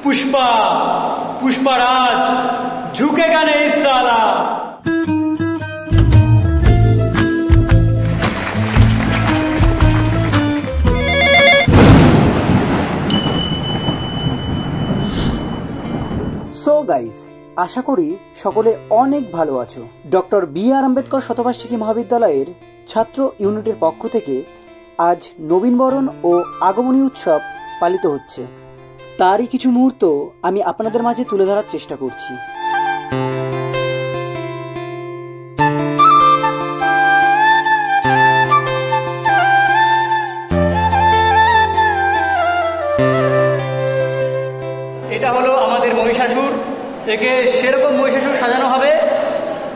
पुष्पा पुष्पराज झुकेगा नहीं साला। সো গাইস, আশা করি সকলে অনেক ভালো আছো। Doctor B.R.. আম্বেদকর শতবার্ষিকী মহাবিদ্যালয়ের ছাত্র ইউনিটের পক্ষ থেকে আজ নবীনবরণ ও আগমনী উৎসব পালিত হচ্ছে। তারই কিছু মুহূর্ত আমি আপনাদের মাঝে তুলে ধরার চেষ্টা করছি। এটা হলো আমাদের মহিষাসুর। একে সেরকম মহিষাসুর সাজানো হবে।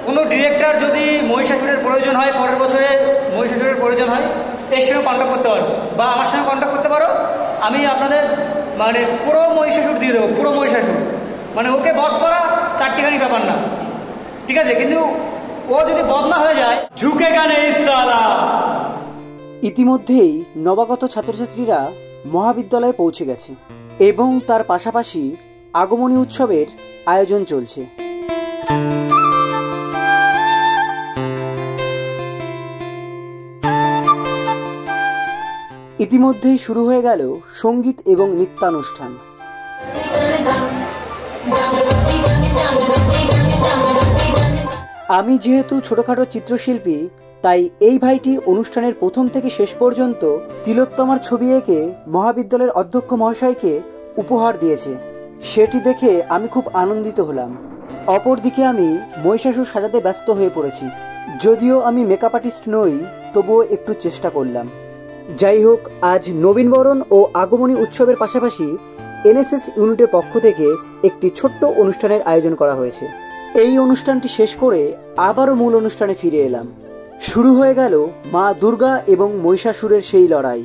কোনো ডিরেক্টর যদি মহিষাসুরের প্রয়োজন হয়, পরের বছরে মহিষাসুরের প্রয়োজন হয়, এর সঙ্গে কন্ট্যাক্ট করতে পারো বা আমার সঙ্গে কন্ট্যাক্ট করতে পারো। আমি আপনাদের মানে পুরো মহিষাসুর দিয়ে দেবো, পুরো মহিষাসুর। মানে ওকে বধ করা চারটিখানি ব্যাপার না, ঠিক আছে? কিন্তু ও যদি বধ না হয়ে যায়, ঝুঁকেগা নেই সালা। ইতিমধ্যেই নবাগত ছাত্রছাত্রীরা মহাবিদ্যালয়ে পৌঁছে গেছে এবং তার পাশাপাশি আগমনী উৎসবের আয়োজন চলছে। ইতিমধ্যেই শুরু হয়ে গেল সঙ্গীত এবং নৃত্যানুষ্ঠান। আমি যেহেতু ছোটখাটো চিত্রশিল্পী, তাই এই ভাইটি অনুষ্ঠানের প্রথম থেকে শেষ পর্যন্ত তিলোত্তমার ছবি এঁকে মহাবিদ্যালয়ের অধ্যক্ষ মহাশয়কে উপহার দিয়েছে। সেটি দেখে আমি খুব আনন্দিত হলাম। অপরদিকে আমি মহিষাসুর সাজাতে ব্যস্ত হয়ে পড়েছি। যদিও আমি মেকআপ আর্টিস্ট নই, তবুও একটু চেষ্টা করলাম। যাই হোক, আজ নবীনবরণ ও আগমনী উৎসবের পাশাপাশি এনএসএস ইউনিটের পক্ষ থেকে একটি ছোট্ট অনুষ্ঠানের আয়োজন করা হয়েছে। এই অনুষ্ঠানটি শেষ করে আবারও মূল অনুষ্ঠানে ফিরে এলাম। শুরু হয়ে গেল মা দুর্গা এবং মহিষাসুরের সেই লড়াই।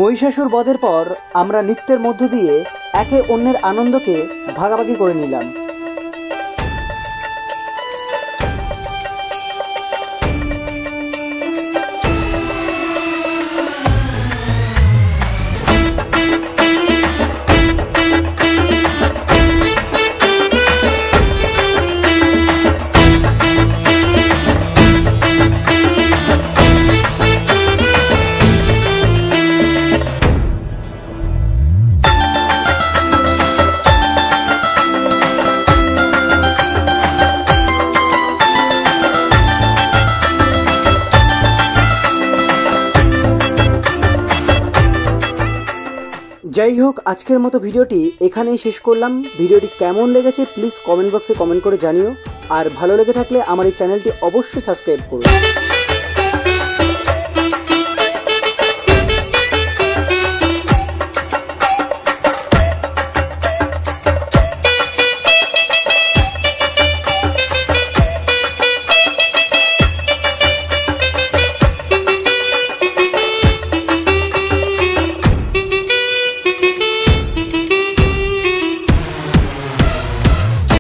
মহিষাসুর বধের পর আমরা নৃত্যের মধ্য দিয়ে একে অন্যের আনন্দকে ভাগাভাগি করে নিলাম। যাই হোক, আজকের মতো ভিডিওটি এখানেই শেষ করলাম। ভিডিওটি কেমন লেগেছে প্লিজ কমেন্ট বক্সে কমেন্ট করে জানিও। আর ভালো লেগে থাকলে আমার এই চ্যানেলটি অবশ্যই সাবস্ক্রাইব করুন।